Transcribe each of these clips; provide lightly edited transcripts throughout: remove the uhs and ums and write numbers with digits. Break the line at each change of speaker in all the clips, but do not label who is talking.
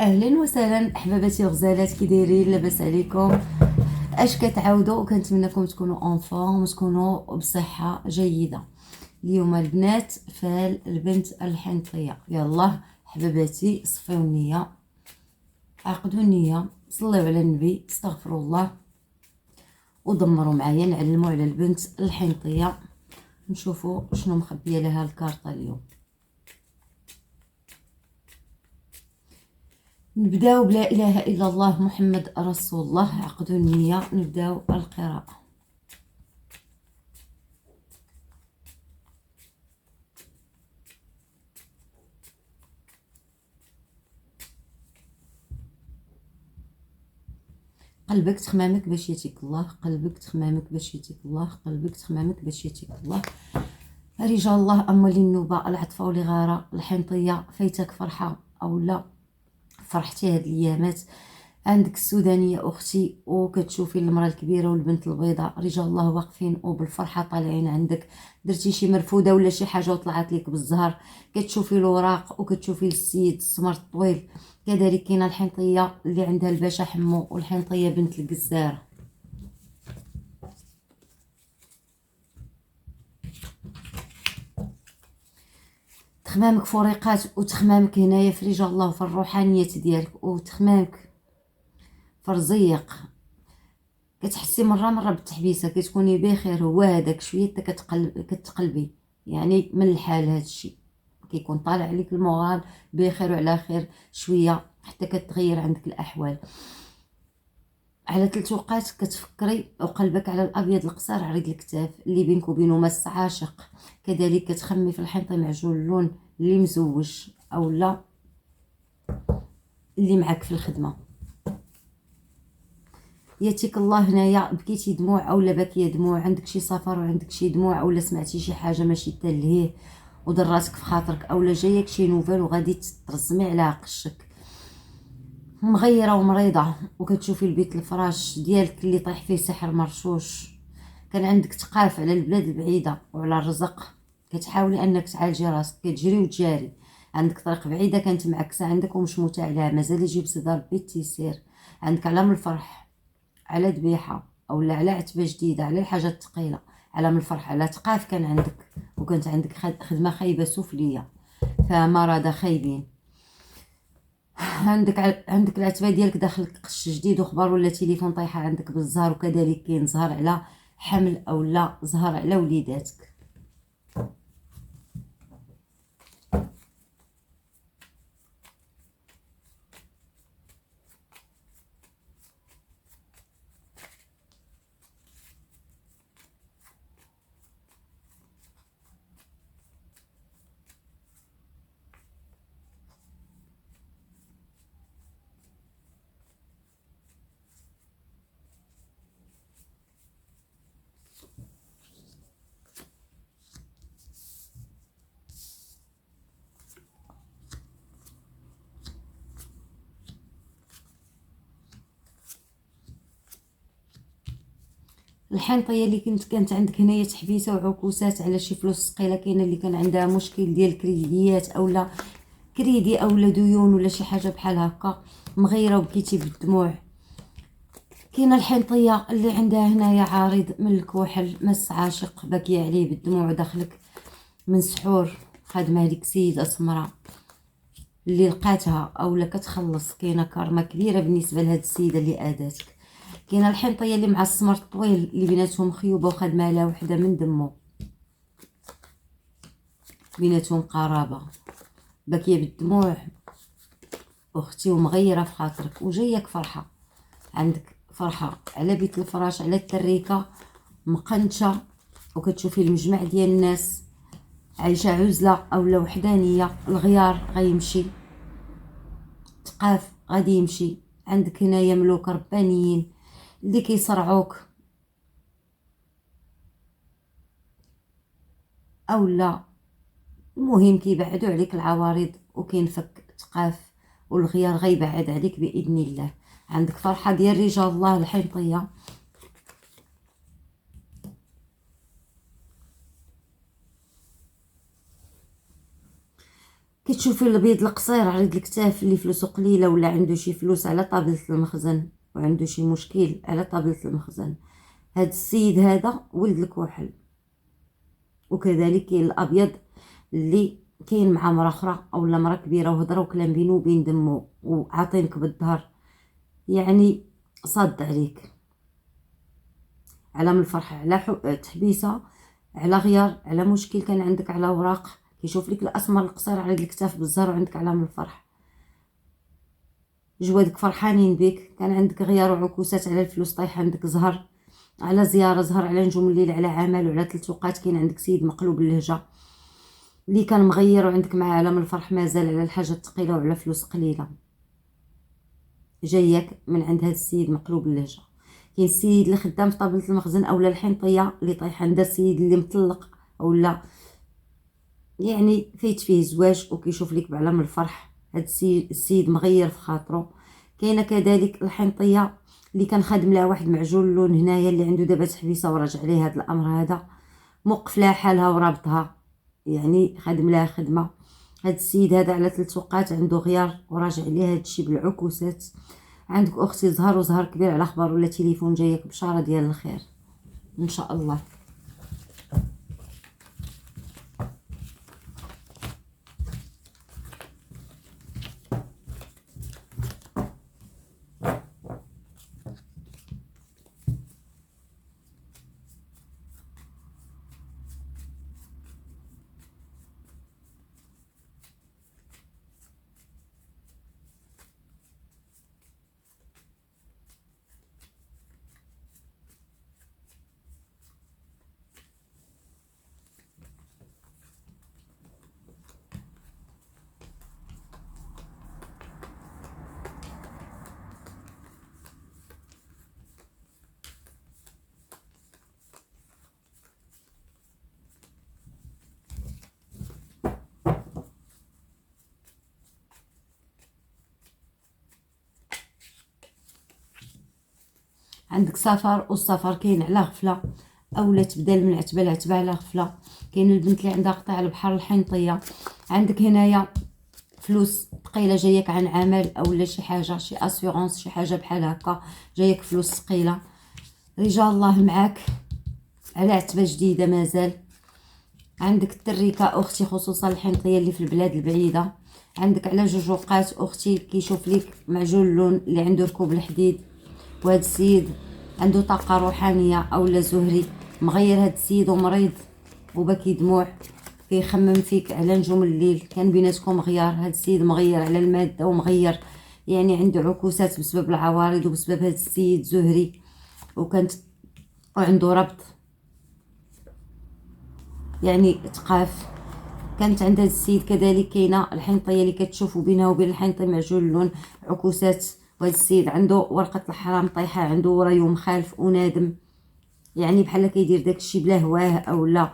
اهلا وسهلا احباباتي الغزالات، كي دايرين؟ لاباس عليكم؟ اش كتعاودوا؟ وكنتمنىكم تكونوا اون فورم وتكونوا بصحه جيده. اليوم البنات فال البنت الحنطيه. يلا حباباتي، صفيو النيه، عقدوا النيه، صليوا على النبي، استغفروا الله ودمروا معايا. نعلموا على البنت الحنطيه، نشوفوا شنو مخبيه لها الكارطه اليوم. نبداو بلا اله الا الله محمد رسول الله. عقدوا النيه، نبداو القراءه. قلبك تخمامك باش ياتيك الله، قلبك تخمامك باش ياتيك الله، قلبك تخمامك باش ياتيك الله. رجال الله، اموال النوبه، العطفه والغاره، الحنطيه، فايتك فرحه او لا فرحتي هاد الايامات. عندك السودانيه اختي، وكتشوفي المراه الكبيره والبنت البيضاء. رجال الله واقفين وبالفرحه طالعين عندك. درتي شي مرفوده ولا شي حاجه وطلعت لك بالزهر. كتشوفي الوراق وكتشوفي السيد السمر الطويل. كذلك كاينه الحنطيه اللي عندها الباشا حمو، والحنطيه بنت الجزاره. تخمامك فريقات، وتخمامك هنايا في رجال الله وفي الروحانيات ديالك، وتخمامك في الرزيق. كتحسي مره بالتحبيسه، كتكوني بخير. هو هذاك شويه كتقلبي يعني من الحال. هذا الشيء كيكون طالع عليك المورال بخير وعلى خير شويه، حتى كتغير عندك الاحوال. على 3 اوقات كتفكري وقلبك على الابيض القصير عريض الكتاف اللي بينك وبينه مس عاشق. كذلك كتخمي في الحنطه معجون اللون اللي مزوج او لا اللي معك في الخدمه. ياتيك الله هنايا، بكيتي دموع اولا باكيه دموع، عندك شي سفر وعندك شي دموع، اولا سمعتي شي حاجه ماشي تلهيه وضراتك في خاطرك، اولا جايك شي نوفال وغادي ترزمي على قشك. مغيره ومريضه، وكتشوفي البيت الفراش ديالك اللي طايح فيه سحر مرشوش. كان عندك تقاف على البلاد البعيده وعلى الرزق، كتحاولي انك تعالجي راسك، كتجري وتجاري. عندك طريق بعيده كانت معكسه عندك ومشموته عليها، مازال يجيب صدى ربي التيسير. عندك علام الفرح، على ذبيحه اولا على عتبه جديده، على الحاجات الثقيله. علام الفرح على تقاف كان عندك، وكانت عندك خدمه خايبه سفليه، فمرضى خايبين. عندك العتبه ديالك داخلك قش جديد وخبر، ولا تليفون طايحه عندك بالزهر. وكذلك كاين زهر على حمل او لا زهر على وليداتك. الحنطيه اللي كانت عندك هنايا تحبيسه وعكوسات على شي فلوس ثقيله. كاينه اللي كان عندها مشكل ديال كريديات اولا كريدي اولا ديون ولا شي حاجه بحال هكا، مغيره وبكيتي بالدموع. كاينه الحنطيه اللي عندها هنايا عارض من الكحل مس عاشق، باكيه عليه بالدموع وداخلك من سحور. خادمه لك سيده سمراء اللي لقاتها اولا كتخلص. كاينه كارما كبيره بالنسبه لهاد السيده اللي اذاتك. كاينه الحنطيه اللي مع السمر الطويل اللي بيناتهم خيوبه وخدمه على وحده من دمه، بيناتهم قرابه. باكيه بالدموع اختي ومغيره في خاطرك، وجايك فرحه. عندك فرحه على بيت الفراش، على التريكه مقنشه، وكتشوفي المجمع ديال الناس عايشه عزله اولا وحدانيه. الغيار غيمشي، تقاف غادي يمشي. عندك هنايا ملوك ربانيين اللي كيصرعوك اولا المهم كيبعدوا عليك العوارض، وكينفك تقاف، والغيار غيبعد عليك باذن الله. عندك فرحه ديال رجال الله الحنطيه. كتشوفي الابيض القصير عريض الكتاف اللي فلوسه قليله، ولا عنده شي فلوس على طابله المخزن وعنده شي مشكل على طابله المخزن. هاد السيد هذا ولد الكحل. وكذلك كاين الابيض اللي كاين مع مرا اخرى اولا مرا كبيره وهضره وكلام بينه وبين دمو وعاطينك بالظهر، يعني صاد عليك على من الفرح، على تحبيسه، على غيار، على مشكل كان عندك، على اوراق. كيشوف لك الاسمر القصير عريض الكتاف بالزهر وعندك علامه الفرح. جوادك فرحانين بك، كان عندك غيار وعكوسات على الفلوس طايحه عندك زهر، على زياره زهر، على نجوم الليل، على عمل وعلى 3 اوقات. كاين عندك سيد مقلوب اللهجه اللي كان مغير وعندك معاه علامه الفرح مازال على الحاجه الثقيله وعلى فلوس قليله جايك من عند هذا السيد مقلوب اللهجه. كاين السيد اللي خدام في طابله المخزن اولا الحنطيه اللي طايحه عند السيد اللي مطلق اولا يعني فايت فيه زواج وكيشوف لك بعلام الفرح. هاد السيد مغير في خاطره. كاينه كذلك الحنطيه اللي كان خادم لها واحد معجون اللون هنايا اللي عنده دابا تحبيسه وراجع عليه هذا الامر هذا، موقف لها حالها ورابطها، يعني خادم لها خدمه. هاد السيد هذا على 3 اوقات عنده غيار وراجع عليه هادشي بالعكوسات. عندك اختي زهر وزهر كبير على خبر ولا تليفون جايك بشاره ديال الخير ان شاء الله. عندك سفر، والسفر كاين على غفله اولا تبدل من عتبه لعتبه على غفله. كاين البنت اللي عندها قطع البحر الحنطيه. عندك هنايا فلوس ثقيله جايك عن عمل اولا شي حاجه، شي اسيورونس، شي حاجه بحال هكا جايك فلوس ثقيله. رجال الله معاك على عتبه جديده مازال. عندك التريكه اختي خصوصا الحنطيه اللي في البلاد البعيده. عندك على 2 اوقات اختي كيشوف ليك معجون اللون اللي عنده ركوب الحديد. وهذا السيد عنده طاقه روحانيه اولا زهري مغير. هذا السيد ومريض وبكي دموع كيخمم فيك على نجوم الليل، كان بيناتكم غيار. هذا السيد مغير على الماده ومغير يعني عنده عكوسات بسبب العوارض وبسبب هذا السيد زهري وكانت وعنده ربط يعني تقاف. كانت عند هذا السيد كذلك كاينه الحنطيه اللي كتشوفوا بينها وبين الحنطه معجون اللون عكوسات. وهذا السيد عنده ورقه الحرام طايحه عنده ورا يوم خالف ونادم، يعني بحال كيدير داكشي بلا هواه اولا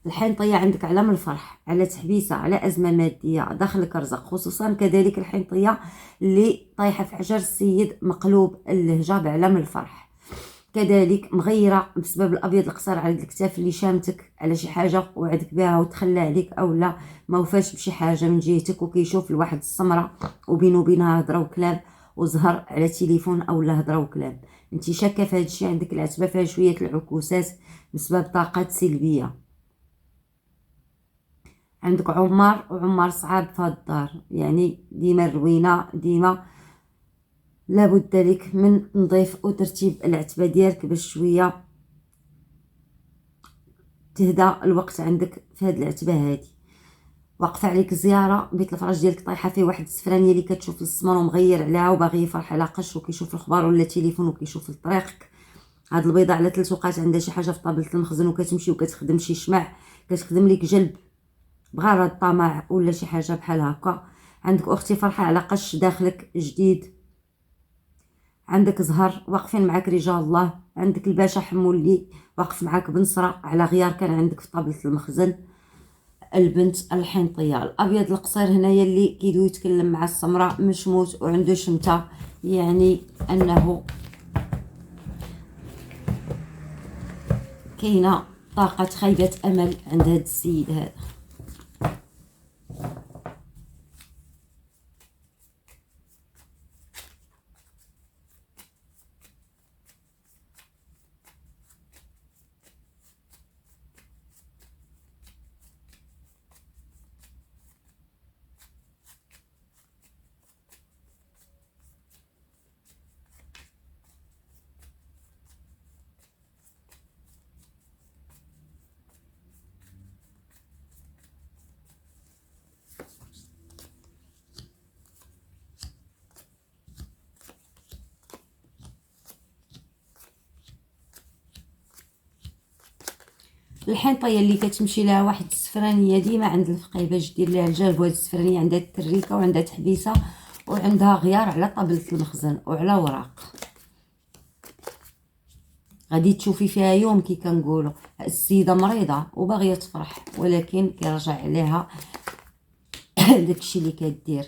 الحنطيه. عندك على من الفرح، على تحبيسه، على ازمه ماديه، دخلك رزق. خصوصا كذلك الحنطيه اللي طايحه في حجر السيد مقلوب اللهجه بعلم الفرح، كذلك مغيره بسبب الابيض القصير على الكتاف اللي شامتك على شي حاجه وعدك بها وتخلى عليك اولا ما وفاش بشي حاجه من جهتك. وكيشوف لواحد السمره وبينه وبينها هضره وكلام وزهر على تليفون اولا هضره وكلام. انت شاكه في هذا الشيء، عندك العتبه فيها شويه العكوسات بسبب طاقات سلبيه. عندك عمار وعمار صعاب في هاد الدار، يعني ديما الروينه، ديما لابد لك من تنظيف وترتيب العتبه ديالك باش شويه تهدى الوقت عندك في هاد العتبه هادي. واقفه عليك زياره بيت الفرج ديالك طايحه فيه واحد السفرانيه اللي كتشوف السمر ومغير عليها وباغي يفرح على قش وكيشوف الخبار ولا تليفون وكيشوف لطريقك. هاد البيضه على 3 اوقات عندها شي حاجه في طابله المخزن وكتمشي وكتخدم شي شمع، كتخدم لك جلب بغرض الطمع ولا شي حاجه بحال هكا. عندك اختي فرحه على قش داخلك جديد. عندك زهر واقفين معاك رجال الله. عندك الباشا حمو اللي واقف معاك بنصره على غيار كان عندك في طابله المخزن. البنت الحنطيه الابيض القصير هنايا اللي كيدوي يتكلم مع السمراء مشموت وعنده شمته، يعني انه كاينه طاقة خيبة أمل عند هذا السيد هذا. الحنطيه اللي كتمشي لها واحد السفرانيه ديما عند الفقيه باش دير لها الجلب. وهاد السفرانيه عندها التريكه وعندها تحبيسه وعندها غيار على طابله المخزن وعلى وراق. غادي تشوفي فيها يوم كي كنقولوا السيده مريضه وباغيه تفرح، ولكن كيرجع عليها داكشي اللي كدير،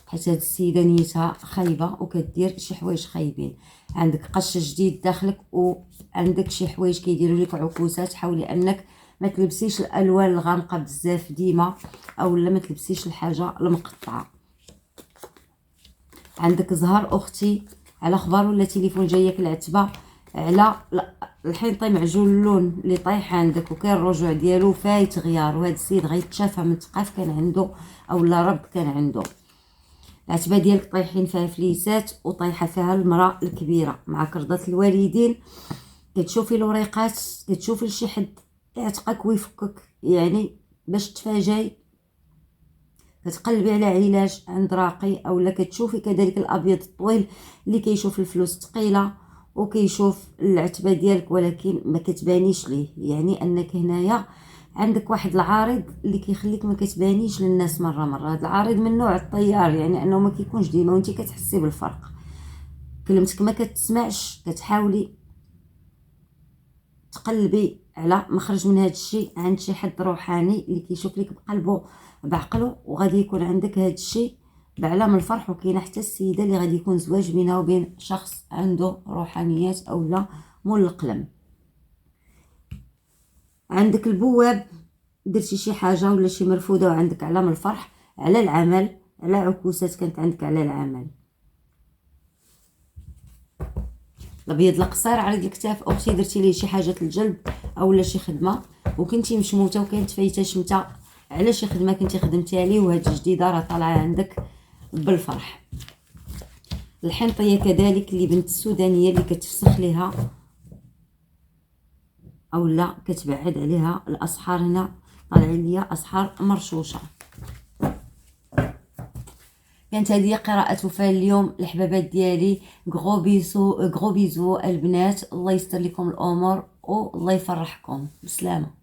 حيت هاد السيده نيتها خايبه وكدير شي حوايج خايبين. عندك قش جديد داخلك وعندك شي حوايج كيديروا لك عكوسات. حاولي انك ما تلبسيش الالوان الغامقه بزاف ديما، اولا ما تلبسيش الحاجه المقطعه. عندك زهر اختي على خبر ولا تليفون جايك العتبه على الحنطه معجون اللون اللي طايح عندك وكاين الرجوع ديالو فايت غيار، وهذا السيد غيتشافى من ثقاف كان عنده اولا ربط كان عنده. العتبه ديالك طايحين فيها فليسات وطايحه فيها المراه الكبيره مع كرضات الوالدين. كتشوفي الوريقات، كتشوفي لشي حد يعتقك ويفكك، يعني باش تفاجئي كتقلبي على علاج عند راقي، اولا كتشوفي كذلك الابيض الطويل اللي كيشوف الفلوس ثقيله وكيشوف العتبه ديالك ولكن ما كتبانيش ليه. يعني انك هنايا عندك واحد العارض اللي كيخليك ما كتبانيش للناس مره. هذا العارض من نوع الطيار، يعني انه ما كيكونش ديما وانت كتحسي بالفرق. كلمتك ما كتسمعش، كتحاولي تقلبي على مخرج من هذا الشيء عند شي حد روحاني اللي كيشوف لك بقلبه بعقله، وغادي يكون عندك هذا الشيء بعلام الفرح. وكاينه حتى السيده اللي غادي يكون زواج بينها وبين شخص عنده روحانيات اولا مول القلم. عندك البواب درتي شي حاجه ولا شي مرفوده وعندك علام الفرح على العمل، على عكوسات كانت عندك على العمل. الابيض القصير عريض الكتاف اختي درتي ليه شي حاجه الجلب اولا شي خدمه وكنتي مشموته وكانت فايته شمته على شي خدمه كنتي خدمتيها ليه، وهاد الجديده راه طالعه عندك بالفرح. الحنطيه كذلك اللي بنت السودانيه اللي كتفسخ ليها اولا كتبعد عليها الاسحار. هنا طالع ليا اسحار مرشوشه. كانت هذه قراءة وفاء اليوم الحبابات ديالي. غرو بيزو البنات، الله يستر لكم الامور والله يفرحكم. بسلامه.